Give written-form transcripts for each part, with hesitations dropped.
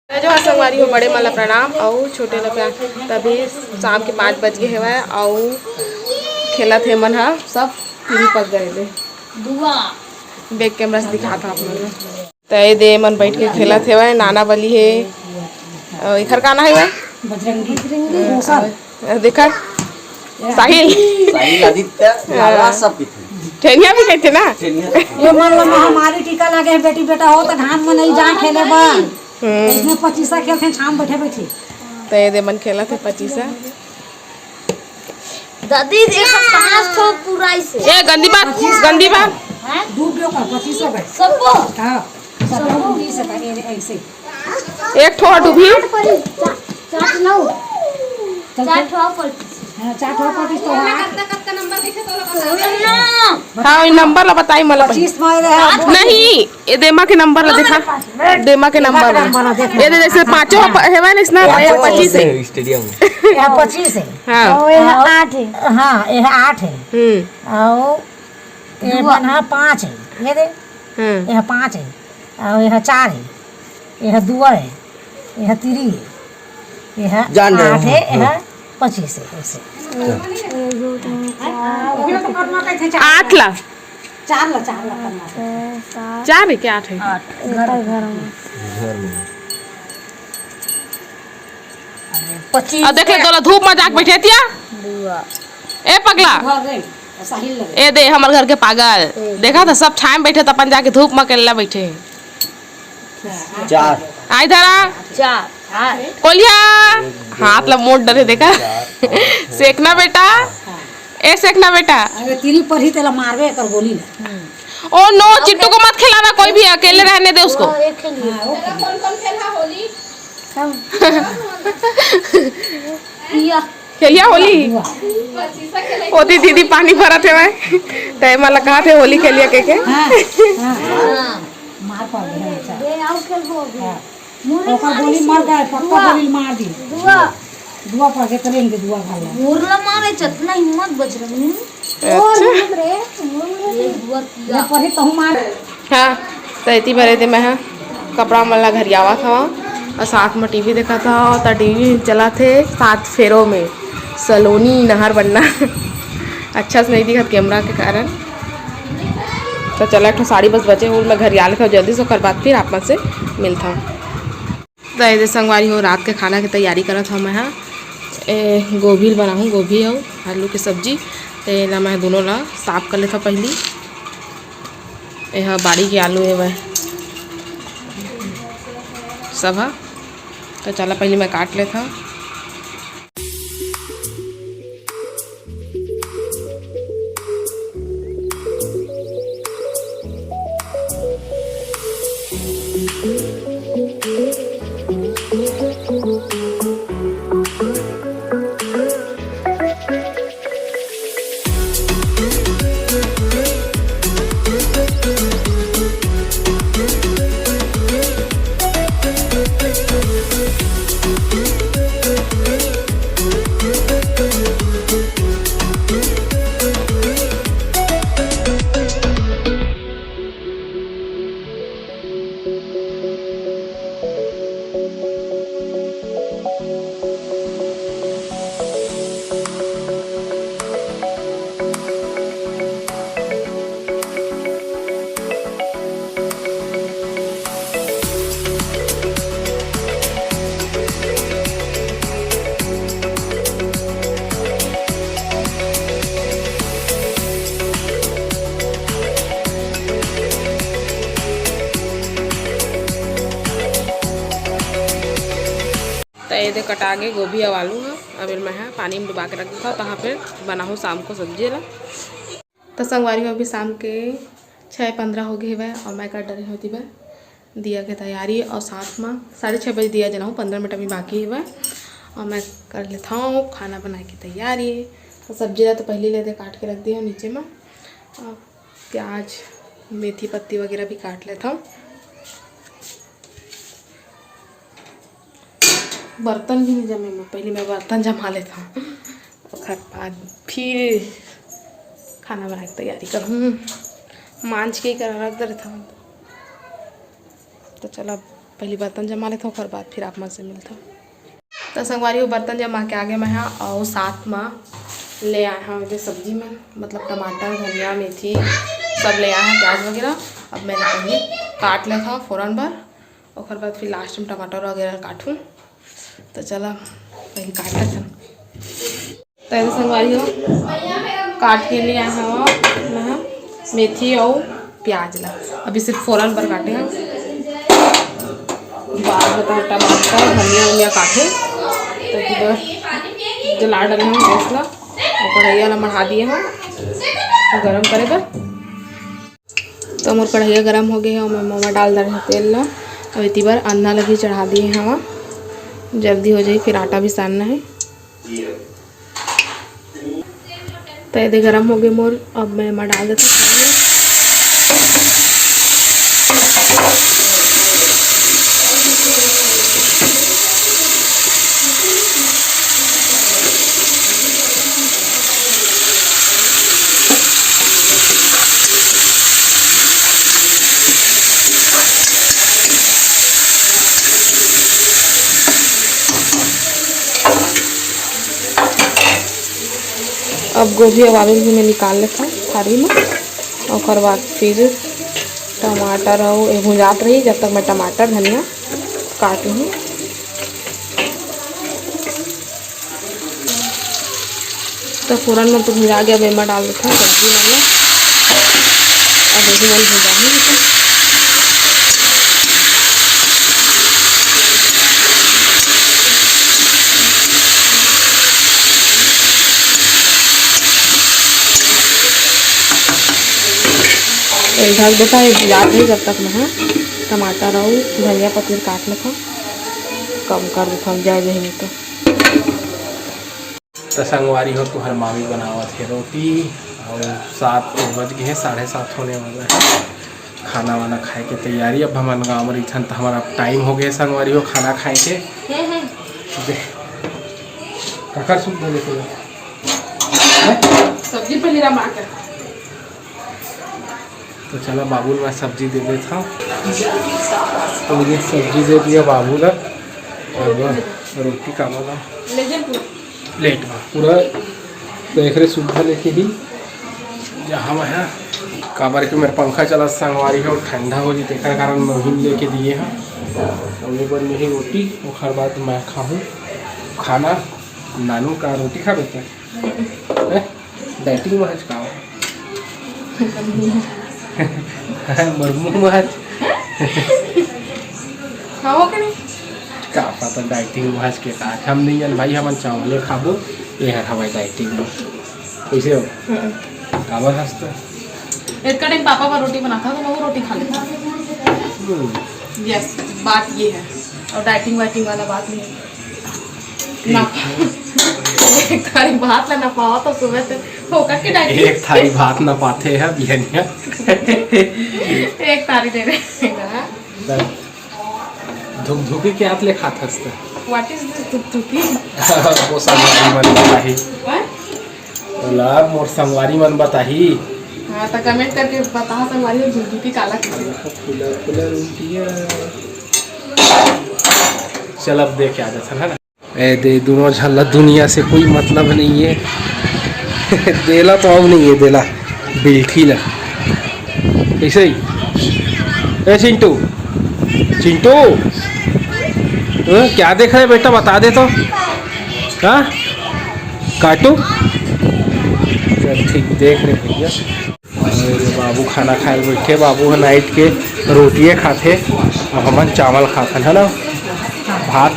जो संगवारी हो बड़े मला प्रणाम और छोटे ला तभी शाम के 5 बज गए है और खेला थे मन हा सब तीन पक गए थे बैक कैमरा से दिखा था आप मन तय दे मन बैठ के खेला थे वह नाना बली है इखर गाना है वह देखा साहिल ठेनिया भी कहते ना ये मान लो महामारी टीका लगे है बेटी बेटा हो तो घाम में नहीं जा खेले बन इसमें 25 खेलते हैं शाम बैठे बैठे तय दे मन खेला थे 25 दादी देखो 5 ठो पूरा से ए गंदी बात हैं डूब गयो का 25 गए सबको हां सबको 20 का ऐसे एक ठो डूबी 4 9 4 ठो पर हां 4 ठो 25 तो कितना नंबर देखे तो हाँ नंबर ला बताई मला 25 में रहे नहीं ये देमा के नंबर ला देखा देमा के नंबर ये जैसे पांचों है ना इसना 25 है स्टेडियम यह 25 है हां और ये 8 है हां यह 8 है और ये बना 5 है ये दे यह 5 है और यह 4 है यह 2 है यह 3 है यह 8 है यह 25 है ऐसे 8 ला 4 ला करना 4 है क्या 8 है घर में 25 अब देख ले तोला धूप में जाके बैठे तिया ए पगला घर गई साहिल लगे ए दे हमर घर के पागल देखा था सब छाए में बैठे त अपन जाके धूप में केला बैठे 4 आई धरा 4 कोलिया हाथ ला मोड़ डरे देखा सेकना बेटा ए सेकना बेटा अरे तीरी पर ही तेला मारवे कर गोली ले ओ नो चिट्टू को मत खिलाना कोई भी अकेले रहने दे उसको एक खेलिए कौन खेला होली पिया खेलिया होली होती दीदी पानी भरा थे मैं तय मला कहा थे होली खेलिया के हां मार पड़ गया अच्छा ये आओ खेलबो ओकर गोली मार गए पक्का गोली मार दी दुआ पर के करेंगे दुआ खाला मोरला मारे चतना हिम्मत बजरंगी अच्छा ये दुआ किया ये पर ही तो मार हाँ तो इतनी भरे थे मैं कपड़ा मला घर आवा था और साथ में टीवी देखा था तो टीवी चला थे 7 फेरों में सलोनी नहर बनना अच्छा से नहीं दिखा कैमरा के कारण तो चला एक साड़ी बस बचे हूँ मैं घर आ लेता हूँ जल्दी से कर बाद फिर आप से मिलता हूँ तो ये संगवारी हो रात के खाना की तैयारी करा था मैं गोभी बनाऊँ गोभी और आलू की सब्जी तो मैं दोनों ला साफ कर लेता पहली यह बाड़ी के आलू है वह सब है तो चला पहले मैं काट लेता ये कटा के गोभी और आलू है अब मैं पानी में डुबा के रख देता हूँ तहाँ पे बनाऊँ शाम को सब्जी ला तो संगवारी में अभी शाम के 6:15 हो गए वह और मैं कर डरी होती वह दिया की तैयारी और साथ में 6:30 बजे दिया जलाऊँ 15 मिनट अभी बाकी है वह और मैं कर लेता हूँ खाना बनाने की तैयारी। तो सब्जी ला तो पहले लेते काट के रख दिया नीचे में और प्याज मेथी पत्ती वगैरह भी काट लेता हूँ। बर्तन भी नहीं जमे मैं पहले मैं बर्तन जमा लेता हूँ और बाद फिर खाना बनाने की तैयारी करूँ। मांझ के ही कर रख देता हूँ तो चलो पहले बर्तन जमा लेता ओकर बाद फिर आप मन से मिलता। तो संगवारी बर्तन जमा के आगे मैं और साथ में ले आए हैं सब्जी में, मतलब टमाटर धनिया मेथी सब ले आए हैं, प्याज वगैरह। अब मैंने पहले काट लिया था फ़ौरन भर, और बाद फिर लास्ट में टमाटर वगैरह काटूँ। तो चला पहले काट लेते। तो ऐसे संगवारी हो काट के लिए आए हैं मेथी और प्याज ला, अभी सिर्फ फ़ौरन भर काटे हैं। बाद बताओ टमाटर धनिया वनिया काटे तो जला डाले हैं गैस ला, और कढ़ैया ला बढ़ा दिए हैं गरम करे बर। तो मोर कढ़ैया गरम हो गई है और मैं मम्मा डाल रहे हैं तेल ला। अब इतनी बार अन्ना लगी चढ़ा दिए हैं वहाँ, जल्दी हो जाए, फिर आटा भी सानना है। तो ये गरम हो गए मोर, अब मैं मम्मा डाल देता हूँ। अब गोभी और आलू भी मैं निकाल लेता हूँ थाली में, और बाद फिर टमाटर और ये भुंजात रही जब तक मैं टमाटर धनिया काट लूँ। तो फ़ौरन में तो भुंजा गया, मैं डाल देता हूँ सब्जी वाला। अब यही मैं भुंजा ही ढक देता है, याद नहीं जब तक मैं टमाटर और धनिया पत्ती काट लेता, कम कर देता हूँ जाए नहीं तो संगवारी हो तो हर मामी बनावत है रोटी, और 7 बज गए हैं, 7:30 होने वाला है। खाना वाना खाए के तैयारी। अब हमारे गाँव में रिथन तो हमारा टाइम हो गया संगवारी हो खाना खाए के। काकर सूप दे देते सब्जी पर लीरा मार कर। तो चलो बाबू मैं सब्जी दे देता हूँ। तो ये सब्जी दे दिया बाबू ला, और रोटी का वाला प्लेट में पूरा। तो एक सुविधा लेके ही जहाँ वहाँ काबर के मेरा पंखा चला संगवारी है और ठंडा हो जाए, तेकर कारण महीन लेके दिए हैं। और एक बार मेरी रोटी, और बाद मैं खाऊँ खाना। नानू का रोटी खा बेटा डाइटिंग महज खाओ मरमू महज खाओ कि नहीं का पता डाइटिंग महज के का हम नहीं जान भाई। हम चावल खाबो ये है हमारी डाइटिंग में कैसे हो काबर हंसता। एक टाइम पापा का रोटी बनाता तो मैं वो रोटी खा लेता। यस बात ये है, और डाइटिंग वाइटिंग वाला बात नहीं है ना। एक थाली भात ना पाओ तो सुबह से होकर के डाइटिंग। एक थाली भात ना पाते हैं बिहनिया एक थाली दे रहे धुक धुकी के हाथ ले खात हंसता। व्हाट इज दिस धुक-धुकी? वो संगवारी मन बताही बोला मोर संगवारी मन बताही। हाँ तो कमेंट करके बता संगवारी और धुक-धुकी काला किसे। फुला फुला रोटियां। चल अब देख आ जाता है ना। ए दे दोनों झल्ला दुनिया से कोई मतलब नहीं है देला तो अब नहीं है देला बिल्ठी ला ऐसे ही। ए चिंटू चिंटू क्या देख रहे बेटा बता दे तो। हाँ काटू चल ठीक देख रहे भैया। बाबू खाना खाए बैठे, बाबू है नाइट के रोटियाँ खाते और हमन चावल खाते है ना भात।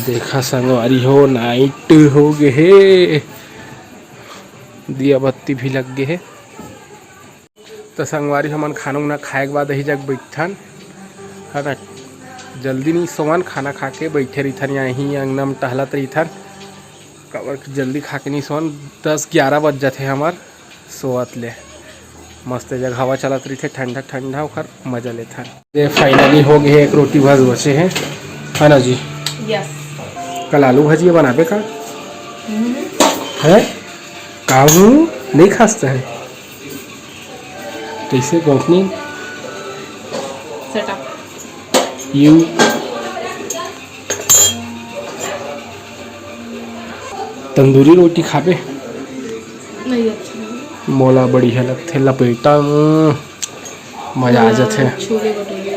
देखा संगवारी हो नाइट हो गए है, दिया बत्ती भी लग गए है। तो संगवारी हमन खाना उना खाए के बाद यही जग बैठन है ना, जल्दी नहीं सोवन, खाना खा के बैठे रहीथन यहीं अंगना में टहलत रहीथन। कबर जल्दी खा के नहीं सोवन, 10-11 बज जाते हमार सोवत ले। मस्त जगह हवा चलत रही थे ठंडा ठंडा, ओखर मजा लेथन। ये फाइनली हो गए, एक रोटी बस बचे हैं है ना जी। यस कल आलू भजिया बनाबे का है काहू नहीं खासता है कैसे गोपनी सेटअप यू तंदूरी रोटी खाबे नहीं अच्छा मोला बढ़िया लगते लपेटा मजा आ जाते। छोले भटूरे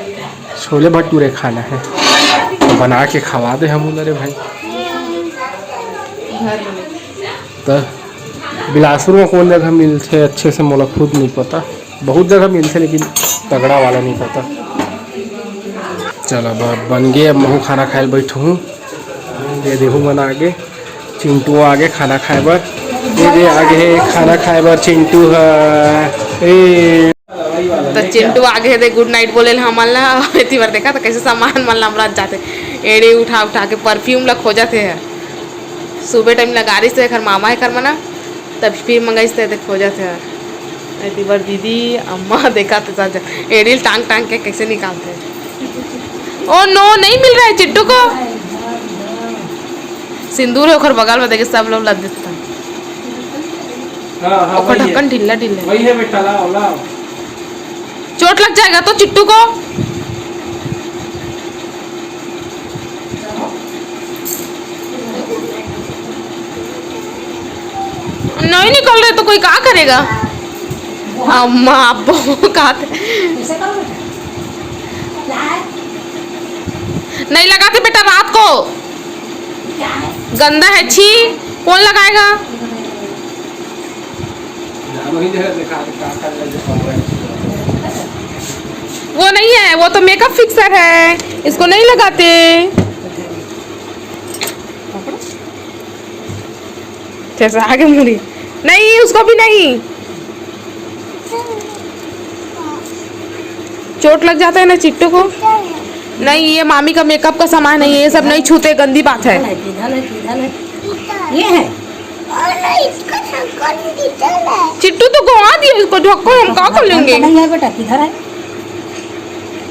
छोले भटूरे खाना है तो बना के खवा दे हम उधर भाई। घर में तो बिलासपुर में कौन जगह मिलते अच्छे से मोला खुद नहीं पता, बहुत जगह मिलते लेकिन तगड़ा वाला नहीं पता। चलो अब बन गए, अब मैं खाना खाए बैठूँ। दे देहूँ बना आगे, चिंटू आगे खाना खाए बर दे आगे खाना खाए बर चिंटू है। तो चिंटू आगे दे गुड नाइट बोले हमन ला इतनी बार देखा तो कैसे सामान मन ला जाते एड़े उठा उठा के परफ्यूम ला खोजते है। सुबह टाइम लगा रही से घर मामा है घर मना तब फिर मंगाई से खोजते है। इतनी बार दीदी अम्मा देखा तो एड़ी टांग टांग के कैसे निकालते। ओ नो नहीं मिल रहा है चिट्टू को। सिंदूर है ओखर बगल में देखे सब लोग लग देता ओखर ढक्कन ढीला ढीला वही है बेटा, लाओ लाओ। चोट लग जाएगा तो चिट्टू को। नहीं निकल रहे तो कोई क्या करेगा। अम्मा अब्बू कहते नहीं लगाते बेटा रात को गंदा है, छी कौन लगाएगा। वो नहीं है, वो तो मेकअप फिक्सर है, इसको नहीं लगाते। जैसे आगे मुड़ी नहीं, उसको भी नहीं। चोट लग जाता है ना चिट्टू को। नहीं ये मामी का मेकअप का सामान नहीं है, ये सब नहीं छूते, गंदी बात है। ये है चिट्टू तो गवा दिया इसको ढक्कन, हम क्या कर लेंगे। नहीं है बेटा, किधर है?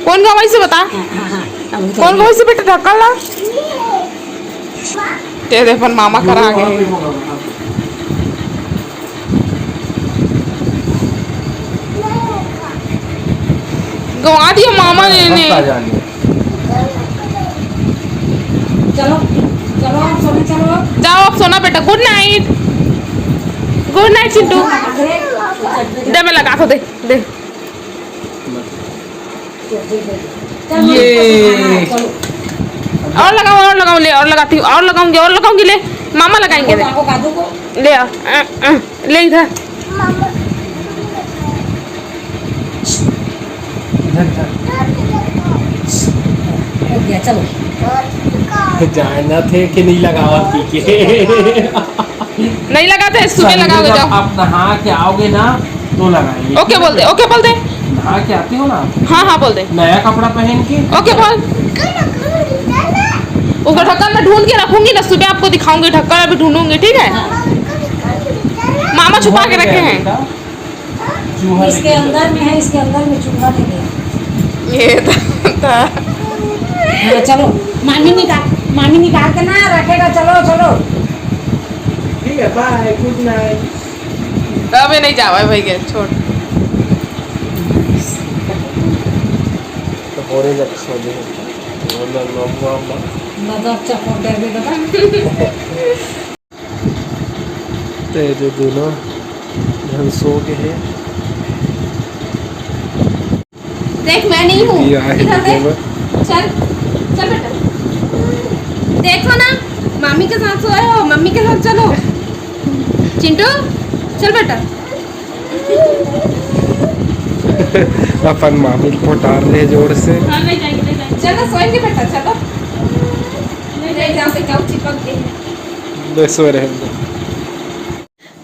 कौन गवाई से बता, कौन गवाई से बेटा ढक्कन ला। तेरे पर मामा करा आगे गवा दिया मामा ने। चलो चलो सोना, चलो जाओ अब सोना बेटा। Good night, good night Chintu. दे मैं लगा को दे दे। ये और लगाओ ले, और लगाती हूँ, और लगाऊंगी ले, मामा लगाएंगे दे। ले ले इधर। चलो जाना थे कि नहीं लगावा थी के नहीं लगाते, सुबह लगाओगे जाओ। आप नहा के आओगे ना तो लगाएंगे। ओके बोल दे, ओके बोल दे। नहा के आते हो ना, हाँ हाँ बोल दे। नया कपड़ा पहन के ओके बोल। ऊपर ढक्कन में ढूंढ के रखूंगी ना, सुबह आपको दिखाऊंगी ढक्कन, अभी ढूंढूंगी ठीक है। मामा छुपा के रखे हैं। इसके अंदर में है, इसके अंदर में चूहा नहीं है। ये हाँ, चलो मामी निकाल के ना रखेगा। चलो चलो ठीक है, बाय, गुड नाइट। अबे नहीं जावा भाई के छोड़। तो होरे जब सो दे दादा चपोट दे दादा। ते जो दोनों ढंग सो के है। देख मैं नहीं हूँ, ये आए इधर देख। देख। चल चल बेटा, देखो ना मामी के साथ सोए हो, मम्मी के साथ चलो। चिंटू चल बेटा। अपन मामी को पोटार ले जोर से। हाँ ले जाएंगे चलो, सोएंगे बेटा चलो। ले जाओ से जाओ, चिपक गई। ले सो रहे हैं।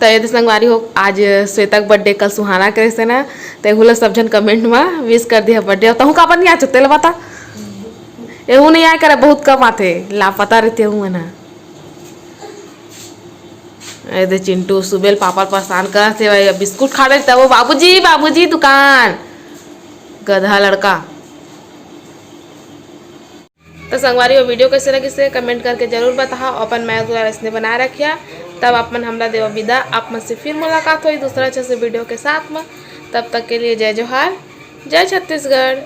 तो यदि संगवारी हो आज श्वेता का बर्थडे, कल सुहाना करे से ना, तो एहू सब जन कमेंट में विश कर दिया बर्थडे। तहू का अपन यहाँ चुते बता, एहू नहीं आया करे, बहुत कम आते, लापता रहते हूँ ना। दे चिंटू सुबेल पापा परेशान करते भाई, बिस्कुट खा रहे वो बाबूजी बाबूजी दुकान, गधा लड़का। तो संगवारी वो वीडियो कैसे लगी से कमेंट करके जरूर बताओ। अपन मैं इसने बना रखिया, तब अपन हमला देवा विदा। आप मुझसे फिर मुलाकात हुई दूसरा अच्छे से वीडियो के साथ में। तब तक के लिए जय जोहार, जय छत्तीसगढ़।